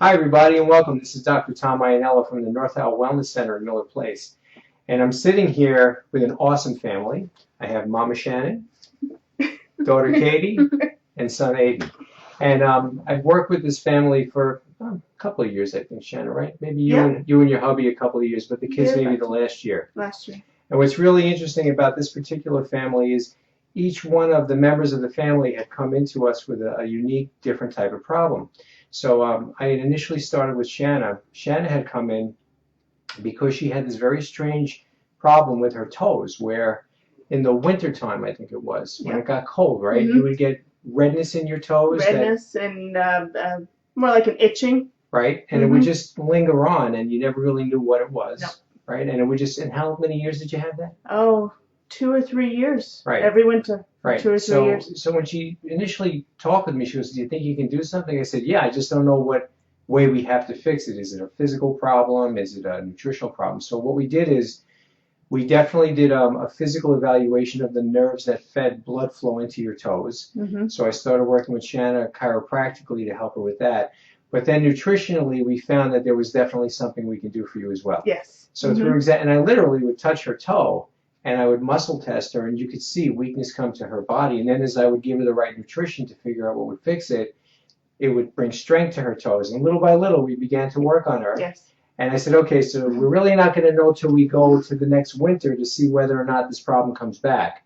Hi, everybody, and welcome. This is Dr. Tom Iannella from the North Isle Wellness Center in Miller Place. And I'm sitting here with an awesome family. I have Mama Shannon, daughter Katie, and son Aidan. And I've worked with this family for a couple of years, I think, Shanna, right? Maybe you and your hubby a couple of years, but the kids maybe the last year. Last year. And what's really interesting about this particular family is each one of the members of the family had come into us with a unique, different type of problem. So I had initially started with Shanna. Shanna had come in because she had this very strange problem with her toes, where in the wintertime, I think it was, when it got cold, right, you would get redness in your toes. Redness and more like an itching. Right, and it would just linger on, and you never really knew what it was. No. Right, and it would just, and how many years did you have that? Oh, 2 or 3 years. Right. Every winter. Right. 2 or 3 years. So when she initially talked with me, she goes, "Do you think you can do something?" I said, "Yeah, I just don't know what way we have to fix it. Is it a physical problem? Is it a nutritional problem?" So what we did is we definitely did a physical evaluation of the nerves that fed blood flow into your toes. So I started working with Shanna chiropractically to help her with that. But then nutritionally, we found that there was definitely something we can do for you as well. Yes. So through and I literally would touch her toe, and I would muscle test her, and you could see weakness come to her body. And then as I would give her the right nutrition to figure out what would fix it, it would bring strength to her toes. And little by little, we began to work on her. Yes. And I said, okay, so we're really not going to know till we go to the next winter to see whether or not this problem comes back.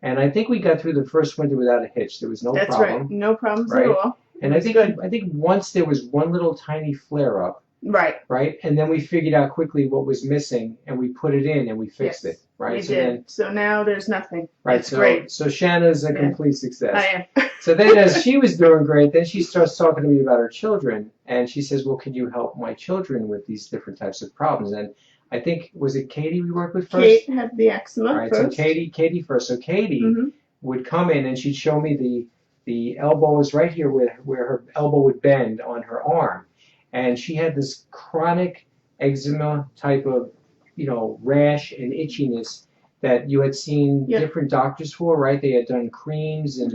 And I think we got through the first winter without a hitch. There was no problem. That's right. No problems at all. And I think once there was one little tiny flare up. Right. And then we figured out quickly what was missing, and we put it in, and we fixed it. Right. We did. So now there's nothing. Right. It's great. So Shanna's a complete success. I am. So then, as she was doing great, then she starts talking to me about her children, and she says, "Well, can you help my children with these different types of problems?" And I think, was it Katie we worked with first? Kate had the eczema right, first. So Katie first. So Katie would come in, and she'd show me the elbow is right here where her elbow would bend on her arm. And she had this chronic eczema type of, rash and itchiness that you had seen different doctors for, right? They had done creams and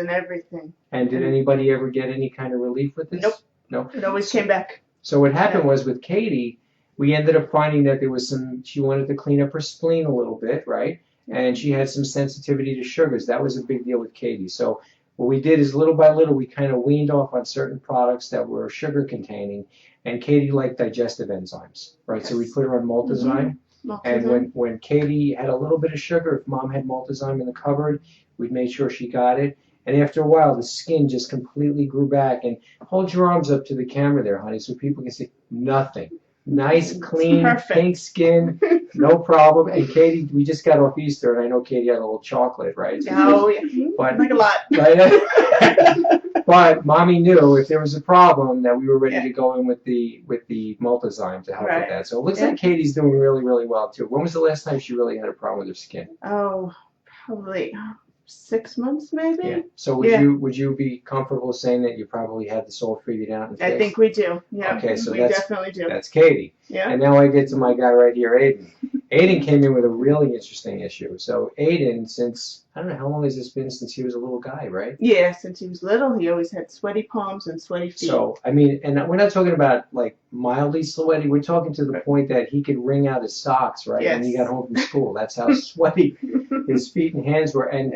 everything. And did anybody ever get any kind of relief with this? Nope. No. It always came back. So what happened was with Katie, we ended up finding that there was she wanted to clean up her spleen a little bit, right? And she had some sensitivity to sugars. That was a big deal with Katie. So what we did is little by little, we kind of weaned off on certain products that were sugar containing, and Katie liked digestive enzymes, right? Yes. So we put her on Multizyme. And when Katie had a little bit of sugar, if Mom had Multizyme in the cupboard, we'd make sure she got it. And after a while, the skin just completely grew back. And hold your arms up to the camera there, honey, so people can see nothing. Nice, clean, pink skin, no problem. And Katie, we just got off Easter, and I know Katie had a little chocolate, right? Oh, yeah. But, like a lot. Right? But Mommy knew if there was a problem that we were ready to go in with the Multizyme to help with that. So it looks like Katie's doing really, really well, too. When was the last time she really had a problem with her skin? Oh, probably 6 months, maybe. Yeah. So would you be comfortable saying that you probably had this all figured out and fixed? I think we do. Yeah. Okay, so we definitely do. That's Katie. Yeah. And now I get to my guy right here, Aidan. Aidan came in with a really interesting issue. So Aidan, since, I don't know, how long has this been since he was a little guy, right? Yeah, since he was little, he always had sweaty palms and sweaty feet. So, I mean, and we're not talking about, like, mildly sweaty. We're talking to the point that he could wring out his socks, right, when he got home from school. That's how sweaty his feet and hands were. And,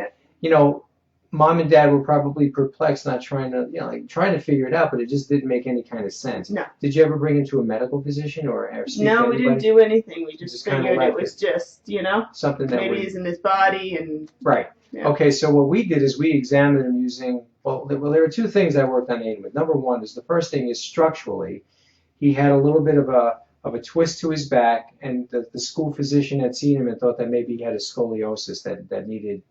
Mom and Dad were probably perplexed, not trying to figure it out, but it just didn't make any kind of sense. No. Did you ever bring him to a medical physician or speak to anybody? No, we didn't do anything. We just figured it was just, something that maybe he's in his body and. Right. Yeah. Okay, so what we did is we examined him using, there were two things I worked on Aidan with. Number one is the first thing is structurally, he had a little bit of a twist to his back, and the school physician had seen him and thought that maybe he had a scoliosis that needed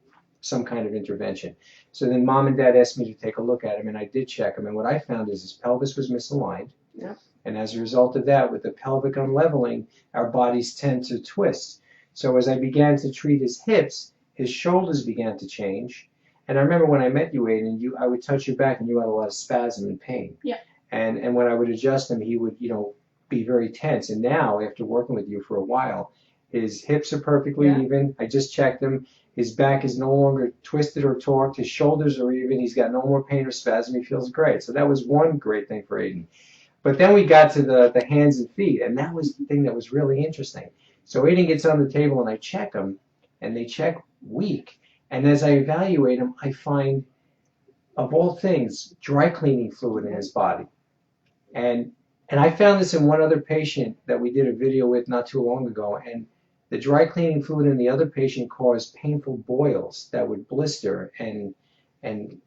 some kind of intervention. So then Mom and Dad asked me to take a look at him, and I did check him, and what I found is his pelvis was misaligned. Yeah. And as a result of that, with the pelvic unleveling, our bodies tend to twist. So as I began to treat his hips, his shoulders began to change. And I remember when I met you, Aidan, I would touch your back, and you had a lot of spasm and pain. Yeah. And when I would adjust him, he would, be very tense. And now, after working with you for a while, his hips are perfectly even. I just checked him. His back is no longer twisted or torqued. His shoulders are even. He's got no more pain or spasm. He feels great. So that was one great thing for Aidan. But then we got to the hands and feet, and that was the thing that was really interesting. So Aidan gets on the table, and I check him, and they check weak. And as I evaluate him, I find, of all things, dry cleaning fluid in his body. And I found this in one other patient that we did a video with not too long ago, and the dry cleaning fluid in the other patient caused painful boils that would blister and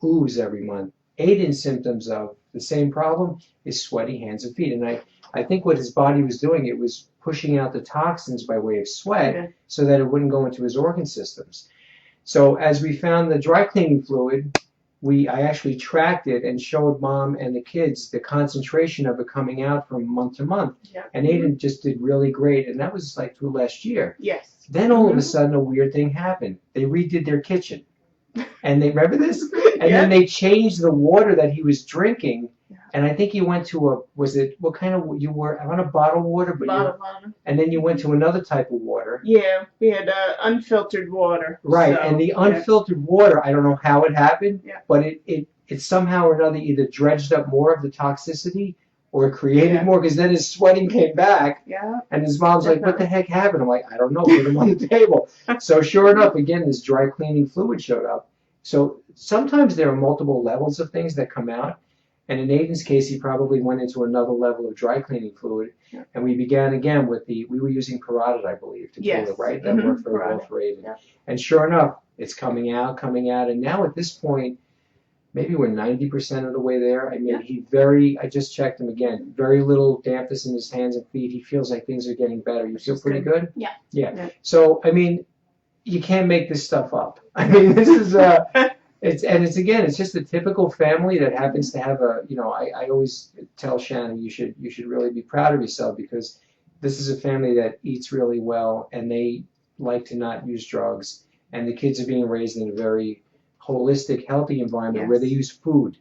ooze every month. Aidan's symptoms of the same problem is sweaty hands and feet. And I think what his body was doing, it was pushing out the toxins by way of sweat so that it wouldn't go into his organ systems. So as we found the dry cleaning fluid, I actually tracked it and showed mom and the kids the concentration of it coming out from month to month. Yeah. And Aidan just did really great, and that was like through last year. Yes. Then all of a sudden a weird thing happened. They redid their kitchen. And they remember this? And then they changed the water that he was drinking. And I think you went to what kind of, you were on a bottled water? Bottled water. And then you went to another type of water. Yeah, we had unfiltered water. Right, so, and the unfiltered water, I don't know how it happened, but it somehow or another either dredged up more of the toxicity or created more, because then his sweating came back, and his mom's like, what the heck happened? I'm like, I don't know, put him on the table. So sure enough, again, this dry cleaning fluid showed up. So sometimes there are multiple levels of things that come out, and in Aidan's case, he probably went into another level of dry cleaning fluid, and we began again with we were using parotid, I believe, to kill it, right? That worked very well for Aidan. And sure enough, it's coming out, and now at this point, maybe we're 90% of the way there. I mean, I just checked him again, very little dampness in his hands and feet. He feels like things are getting better. You feel pretty good? Yeah. So, I mean, you can't make this stuff up. I mean, this is, it's just a typical family that happens to have I always tell Shanna, you should really be proud of yourself, because this is a family that eats really well, and they like to not use drugs, and the kids are being raised in a very holistic, healthy environment where they use food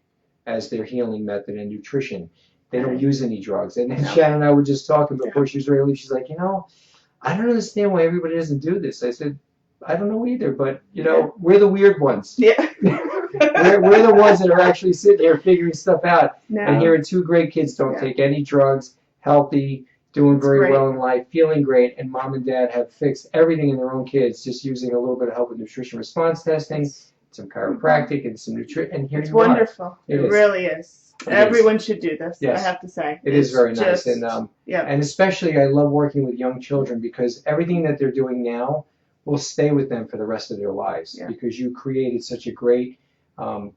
as their healing method and nutrition. They don't use any drugs. And Shanna and I were just talking before she was ready to leave. She's like, I don't understand why everybody doesn't do this. I said, I don't know either, but we're the weird ones. Yeah. we're the ones that are actually sitting here figuring stuff out. And here are two great kids, don't take any drugs, healthy, doing very well in life, feeling great, and mom and dad have fixed everything in their own kids, just using a little bit of help with nutrition response testing, some chiropractic, and some nutrition. And here it's wonderful. It really is. Everyone should do this. I have to say, it is very nice, and especially I love working with young children, because everything that they're doing now will stay with them for the rest of their lives, because you created such a great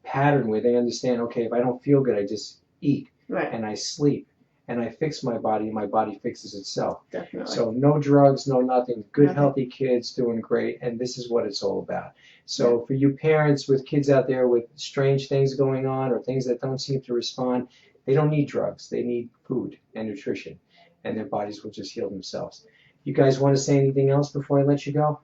pattern where they understand, okay, if I don't feel good, I just eat and I sleep and I fix my body, and my body fixes itself. Definitely. So no drugs, no nothing. Good, healthy kids doing great, and this is what it's all about. So for you parents with kids out there with strange things going on or things that don't seem to respond, they don't need drugs. They need food and nutrition, and their bodies will just heal themselves. You guys want to say anything else before I let you go?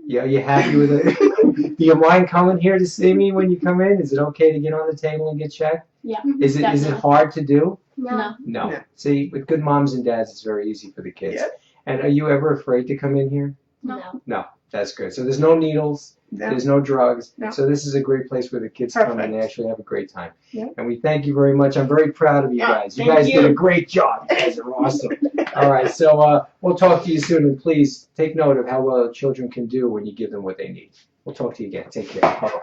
Yeah, you happy with it? Do you mind coming here to see me when you come in? Is it okay to get on the table and get checked? Yeah. Is it hard to do? No. See, with good moms and dads, it's very easy for the kids. And are you ever afraid to come in here? No. That's good. So there's no needles. There's no drugs. So this is a great place where the kids come and they actually have a great time. And we thank you very much. I'm very proud of you guys. You guys did a great job. You guys are awesome. All right. So we'll talk to you soon. And please take note of how well children can do when you give them what they need. We'll talk to you again. Take care. Bye-bye.